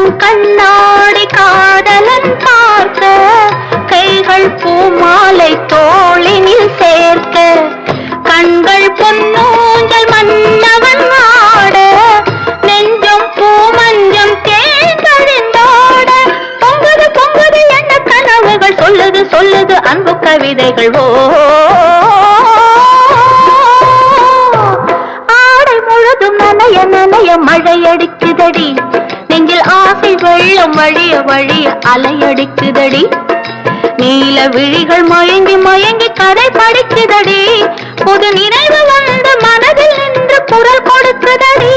கண்ணும் கண்ணாடி காதலன் பார்க்க, கைகள் பூமாலை தோளினில் சேர்க்க, கண்கள் பொன்னூஞ்சல் மன்னவன் ஆட, நெஞ்சம் பூமஞ்சம் தேர்ந்தறிந்தோட, பொங்குது பொங்குது என்ன கனவுகள் சொல்லுது சொல்லுது அன்பு கவிதைகள். ஓ ஆடை முழுதும் நனைய நனைய மழையடிக்குதடி, நெஞ்சில் ஆசை வெள்ளம் வழிய வழிய அலையடிக்குதடி, நீல விழிகள் மயங்கி மயங்கி கதை படிக்குதடி, புது நினைவு வந்து மனதில் நின்று குரல் கொடுக்குதடி.